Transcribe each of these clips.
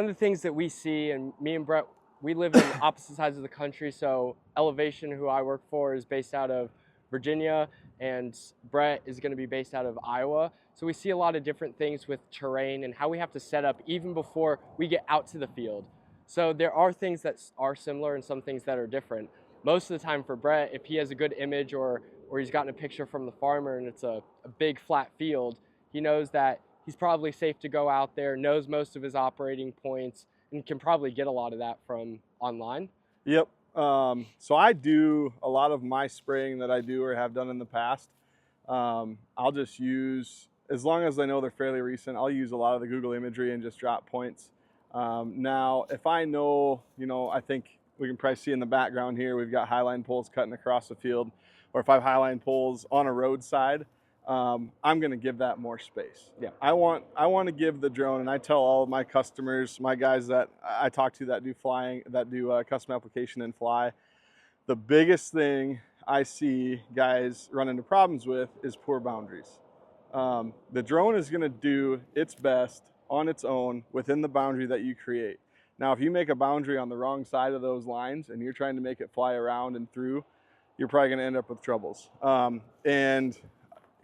one of the things that we see, and me and Brett, we live in opposite sides of the country. So Elevation, who I work for, is based out of Virginia, and Brett is going to be based out of Iowa. So we see a lot of different things with terrain and how we have to set up even before we get out to the field. So there are things that are similar and some things that are different. Most of the time for Brett, if he has a good image or he's gotten a picture from the farmer and it's a big flat field, he knows that he's probably safe to go out there, knows most of his operating points, and can probably get a lot of that from online. Yep. So I do a lot of my spraying that I do or have done in the past. I'll just use, as long as I know they're fairly recent, I'll use a lot of the Google imagery and just drop points. Now, if I know, I think we can probably see in the background here, we've got highline poles cutting across the field, or if I have highline poles on a roadside, I'm going to give that more space. Yeah. I want to give the drone, and I tell all of my customers, my guys that I talk to that do flying, that do custom application and fly, the biggest thing I see guys run into problems with is poor boundaries. The drone is going to do its best on its own within the boundary that you create. Now, if you make a boundary on the wrong side of those lines and you're trying to make it fly around and through, you're probably going to end up with troubles. And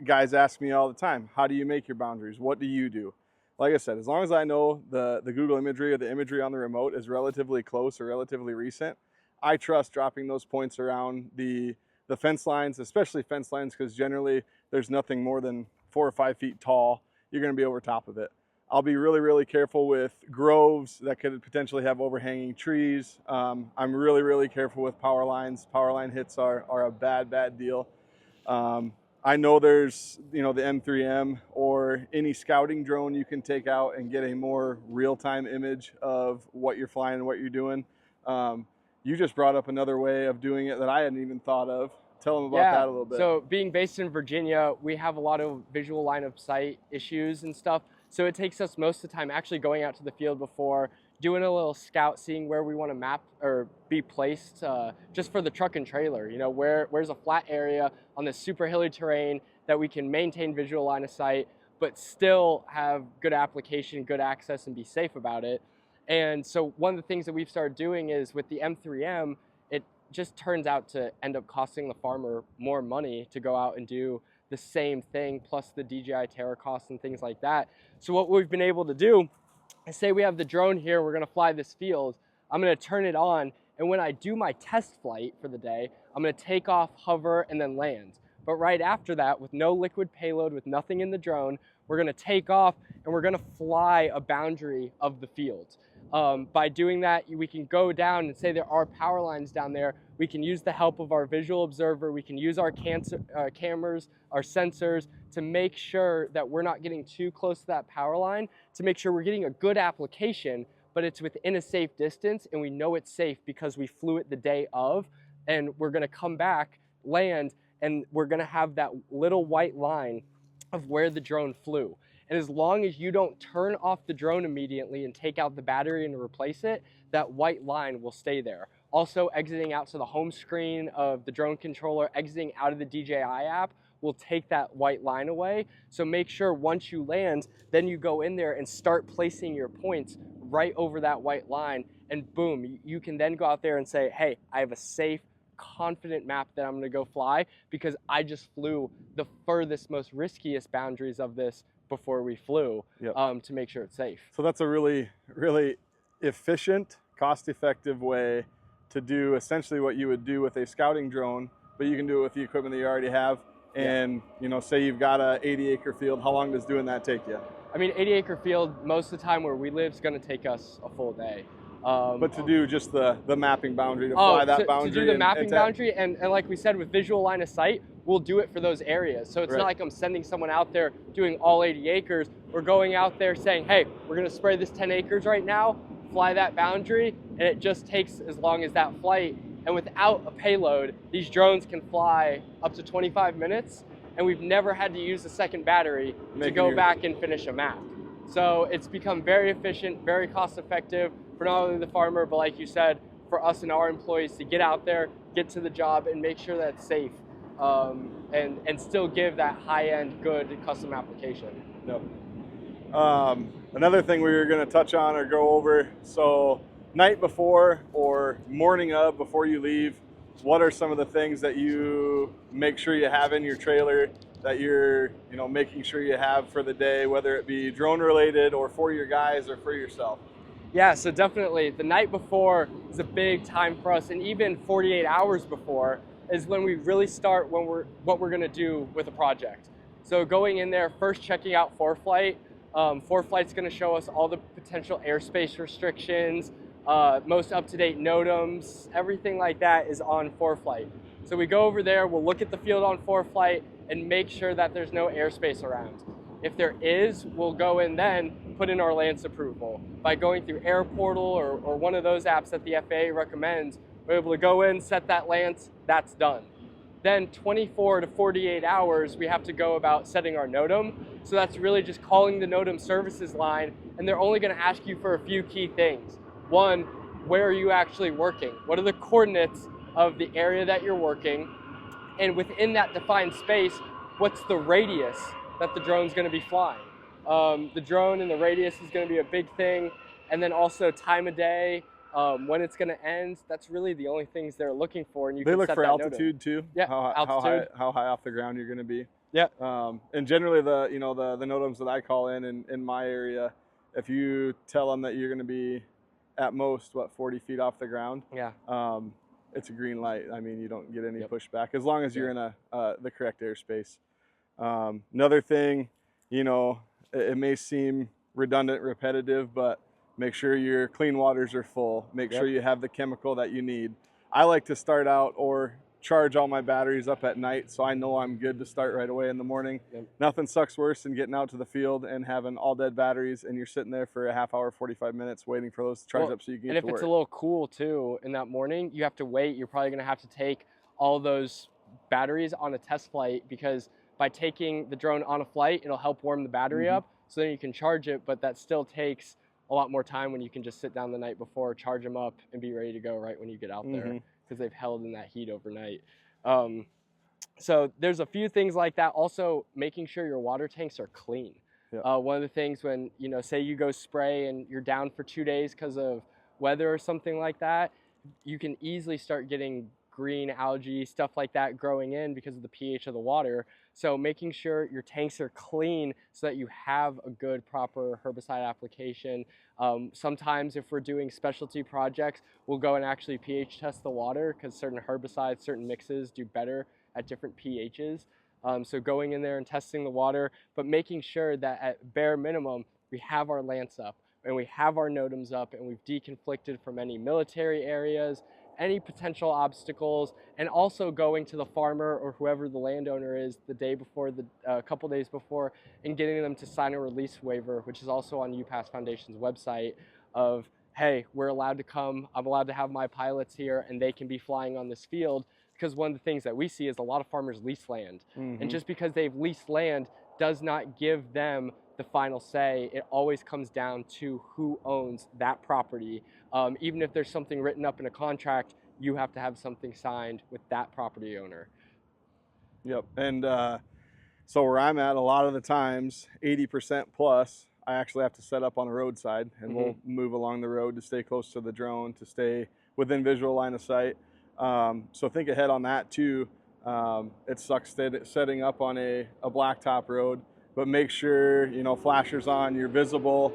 guys ask me all the time, how do you make your boundaries? What do you do? Like I said, as long as I know the Google imagery or the imagery on the remote is relatively close or relatively recent, I trust dropping those points around the fence lines, especially fence lines, because generally there's nothing more than 4 or 5 feet tall. You're going to be over top of it. I'll be really, really careful with groves that could potentially have overhanging trees. I'm really, really careful with power lines. Power line hits are a bad, bad deal. I know there's, the M3M or any scouting drone you can take out and get a more real-time image of what you're flying and what you're doing. You just brought up another way of doing it that I hadn't even thought of. Tell them about that a little bit. So being based in Virginia, we have a lot of visual line of sight issues and stuff. So it takes us most of the time actually going out to the field before, doing a little scout, seeing where we want to map or be placed just for the truck and trailer. Where's a flat area on this super hilly terrain that we can maintain visual line of sight, but still have good application, good access, and be safe about it. And so one of the things that we've started doing is with the M3M, it just turns out to end up costing the farmer more money to go out and do the same thing, plus the DJI Terra costs and things like that. So what we've been able to do is say we have the drone here, we're gonna fly this field, I'm gonna turn it on, and when I do my test flight for the day, I'm gonna take off, hover, and then land. But right after that, with no liquid payload, with nothing in the drone, we're gonna take off and we're gonna fly a boundary of the field. By doing that, we can go down and say there are power lines down there. We can use the help of our visual observer. We can use our cameras, our sensors to make sure that we're not getting too close to that power line, to make sure we're getting a good application, but it's within a safe distance, and we know it's safe because we flew it the day of, and we're gonna come back, land, and we're gonna have that little white line of where the drone flew. And as long as you don't turn off the drone immediately and take out the battery and replace it, that white line will stay there. Also, exiting out to the home screen of the drone controller, exiting out of the DJI app will take that white line away. So make sure once you land, then you go in there and start placing your points right over that white line, and boom, you can then go out there and say, hey, I have a safe, confident map that I'm gonna go fly because I just flew the furthest, most riskiest boundaries of this before we flew. Yep. To make sure it's safe. So that's a really, really efficient, cost-effective way to do essentially what you would do with a scouting drone, but you can do it with the equipment that you already have. And say you've got a 80-acre field, how long does doing that take you? I mean, 80-acre field, most of the time where we live, is going to take us a full day. But to do just the mapping boundary, to fly that boundary. To do the mapping boundary, and like we said, with visual line of sight, we'll do it for those areas. So it's not like I'm sending someone out there doing all 80 acres. We're going out there saying, hey, we're gonna spray this 10 acres right now, fly that boundary, and it just takes as long as that flight. And without a payload, these drones can fly up to 25 minutes, and we've never had to use a second battery to go back and finish a map. So it's become very efficient, very cost effective for not only the farmer, but like you said, for us and our employees to get out there, get to the job, and make sure that it's safe, and still give that high-end, good custom application. Yep. Another thing we were going to touch on or go over, so night before or morning of before you leave, what are some of the things that you make sure you have in your trailer that you're making sure you have for the day, whether it be drone related or for your guys or for yourself? Yeah, so definitely the night before is a big time for us, and even 48 hours before is when we really start what we're gonna do with a project. So going in there, first checking out ForeFlight. ForeFlight's gonna show us all the potential airspace restrictions, most up-to-date NOTAMs, everything like that is on ForeFlight. So we go over there, we'll look at the field on ForeFlight and make sure that there's no airspace around. If there is, we'll go in then, put in our LANC approval. By going through Air Portal or one of those apps that the FAA recommends, we're able to go in, set that LANC, that's done. Then 24 to 48 hours, we have to go about setting our NOTAM. So that's really just calling the NOTAM services line, and they're only gonna ask you for a few key things. One, where are you actually working? What are the coordinates of the area that you're working? And within that defined space, what's the radius that the drone's gonna be flying? The drone and the radius is gonna be a big thing. And then also time of day, when it's gonna end, that's really the only things they're looking for. And you They can look set for that altitude too? Yeah, altitude. How high off the ground you're gonna be. Yeah. And generally the NOTAMs that I call in my area, if you tell them that you're gonna be at most, 40 feet off the ground, Yeah. it's a green light. I mean, you don't get any pushback as long as you're in the correct airspace. Another thing, it may seem redundant, repetitive, but make sure your clean waters are full. Make sure you have the chemical that you need. I like to start out or charge all my batteries up at night so I know I'm good to start right away in the morning. Nothing sucks worse than getting out to the field and having all dead batteries and you're sitting there for a half hour, 45 minutes waiting for those to charge up so you can get to work. And if it's a little cool too in that morning, you have to wait. You're probably gonna have to take all those batteries on a test flight, because by taking the drone on a flight, it'll help warm the battery up so then you can charge it, but that still takes a lot more time when you can just sit down the night before, charge them up, and be ready to go right when you get out there, because they've held in that heat overnight. So there's a few things like that. Also, making sure your water tanks are clean. One of the things when, say you go spray and you're down for 2 days because of weather or something like that, you can easily start getting green algae, stuff like that growing in because of the pH of the water. So making sure your tanks are clean so that you have a good, proper herbicide application. Sometimes if we're doing specialty projects, we'll go and actually pH test the water, because certain herbicides, certain mixes do better at different pHs. So going in there and testing the water, but making sure that at bare minimum, we have our LANC up and we have our NOTAMs up and we've deconflicted from any military areas, any potential obstacles, and also going to the farmer or whoever the landowner is the day before, a couple days before, and getting them to sign a release waiver, which is also on UPass Foundation's website, of, hey, we're allowed to come, I'm allowed to have my pilots here and they can be flying on this field. Because one of the things that we see is a lot of farmers lease land. And just because they've leased land does not give them the final say. It always comes down to who owns that property. Even if there's something written up in a contract, you have to have something signed with that property owner. Yep. And so where I'm at, a lot of the times, 80% plus, I actually have to set up on a roadside, and we'll move along the road to stay close to the drone, to stay within visual line of sight. So think ahead on that too. It sucks setting up on a blacktop road, but make sure, flashers on, you're visible.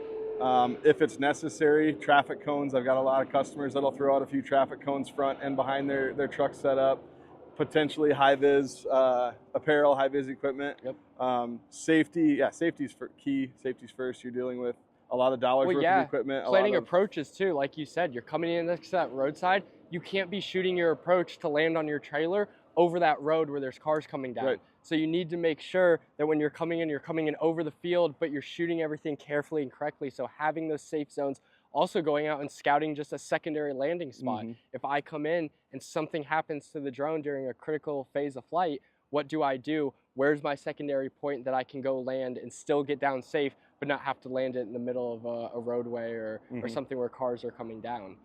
If it's necessary, traffic cones. I've got a lot of customers that'll throw out a few traffic cones front and behind their truck setup. Potentially high-vis apparel, high-vis equipment. Safety, safety's key. Safety's first. You're dealing with a lot of dollars worth of equipment. Planning approaches too, like you said, you're coming in next to that roadside. You can't be shooting your approach to land on your trailer over that road where there's cars coming down. So you need to make sure that when you're coming in over the field, but you're shooting everything carefully and correctly. So having those safe zones, also going out and scouting just a secondary landing spot. If I come in and something happens to the drone during a critical phase of flight, what do I do? Where's my secondary point that I can go land and still get down safe, but not have to land it in the middle of a roadway or something where cars are coming down?